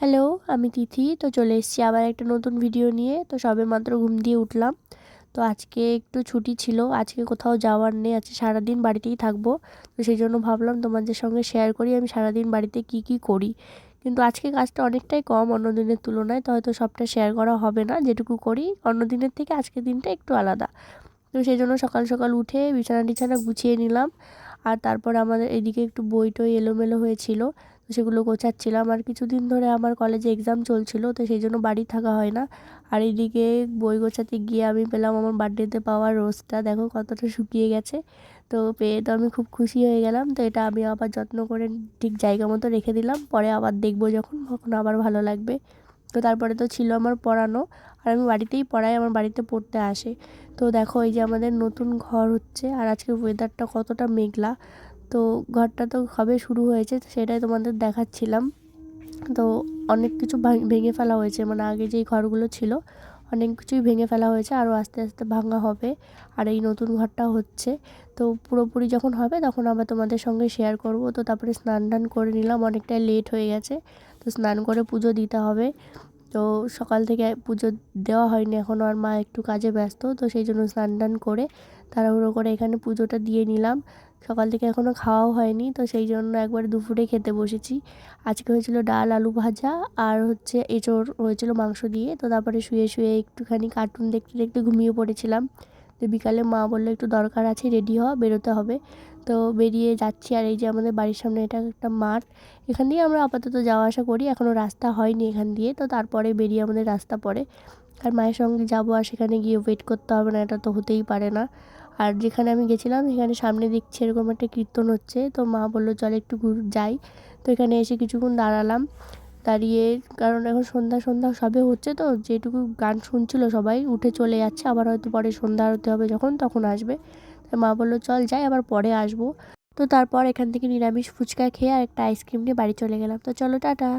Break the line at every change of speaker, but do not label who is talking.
Hello, আমি তিথি। তো চলে এসেছি আবার একটা নতুন ভিডিও নিয়ে। তো সবেমাত্র ঘুম দিয়ে উঠলাম। তো আজকে একটু ছুটি ছিল। আজকে কোথাও যাওয়ার নেই। আজকে সারাদিন বাড়িতেই থাকবো। তো সেই জন্য ভাবলাম তোমাদের সঙ্গে শেয়ার করি আমি সারাদিন বাড়িতে কি কি করি। কিন্তু আজকে কাজটা অনেকটাই কম অন্য দিনের তুলনায়। তো হয়তো সবটা শেয়ার করা হবে না। যেটুকু করি অন্য দিনের থেকে আজকের দিনটা একটু আলাদা। তো সেই জন্য সকাল সকাল উঠে বিছানা গুছিয়ে নিলাম। আর তারপর আমাদের এদিকে একটু বই টই এলোমেলো হয়েছিল, তো সেগুলো গোছাচ্ছিলাম। আর কিছুদিন ধরে আমার কলেজে এক্সাম চলছিল, তো সেই জন্য বাড়ি থাকা হয় না। আর এদিকে বই গোছাতে গিয়ে আমি পেলাম আমার বার্থডেতে পাওয়া রোজটা, দেখো কতটা শুকিয়ে গেছে। তো পেয়ে তো আমি খুব খুশি হয়ে গেলাম। তো এটা আমি আবার যত্ন করে ঠিক জায়গা মতো রেখে দিলাম, পরে আবার দেখবো যখন আবার ভালো লাগবে। তো তারপরে তো ছিল আমার পড়ানো। আর আমি বাড়িতেই পড়াই, আমার বাড়িতে পড়তে আসে। তো দেখো এই যে আমাদের নতুন ঘর হচ্ছে, আর আজকের ওয়েদারটা কতটা মেঘলা। তো ঘরটা তো কবে শুরু হয়েছে তো সেটাই তোমাদের দেখাচ্ছিলাম। তো অনেক কিছু ভেঙে ফেলা হয়েছে, মানে আগে যেই ঘরগুলো ছিল অনেক কিছুই ভেঙে ফেলা হয়েছে, আরও আস্তে আস্তে ভাঙা হবে। আর এই নতুন ঘরটা হচ্ছে। তো পুরোপুরি যখন হবে তখন আবার তোমাদের সঙ্গে শেয়ার করব। তো তারপরে স্নান টান করে নিলাম, অনেকটাই লেট হয়ে গেছে। তো স্নান করে পুজো দিতে হবে। তো সকাল থেকে পুজো দেওয়া হয়নি এখনও, আর মা একটু কাজে ব্যস্ত, তো সেই জন্য স্নান টান করে তাড়াহুড়ো করে এখানে পুজোটা দিয়ে নিলাম। সকাল থেকে এখনও খাওয়াও হয়নি, তো সেই জন্য একবারে দুপুরে খেতে বসেছি। আজকে হয়েছিল ডাল আলু ভাজা, আর হচ্ছে এঁচোড় হয়েছিল মাংস দিয়ে। তো তারপরে শুয়ে শুয়ে একটুখানি কার্টুন দেখতে দেখতে ঘুমিয়ে পড়েছিলাম। তো বিকালে মা বললো একটু দরকার আছে, রেডি হওয়া, বেরোতে হবে। তো বেরিয়ে যাচ্ছি। আর এই যে আমাদের বাড়ির সামনে এটা একটা মাঠ, এখান দিয়ে আমরা আপাতত যাওয়া আসা করি, এখনও রাস্তা হয়নি এখান দিয়ে। তো তারপরে বেরিয়ে আমাদের রাস্তা পড়ে। আর মায়ের সঙ্গে যাবো, আর সেখানে গিয়ে ওয়েট করতে হবে না, এটা তো হতেই পারে না। আর যেখানে আমি গেছিলাম সেখানে সামনে দেখছি এরকম একটা কীর্তন হচ্ছে, তো মা বললো চল একটু যাই। তো এখানে এসে কিছুক্ষণ দাঁড়ালাম। দাঁড়িয়ে, কারণ এখন সন্ধ্যা সন্ধ্যা সবে হচ্ছে, তো যেটুকু গান শুনছিল সবাই উঠে চলে যাচ্ছে, আবার হয়তো পরে সন্ধ্যা আরতি হবে যখন তখন আসবে। তাই মা বললো চল যাই, আবার পরে আসবো। তো তারপর এখান থেকে নিরামিষ ফুচকা খেয়ে আর একটা আইসক্রিম নিয়ে বাড়ি চলে গেলাম। তো চলো টাটা।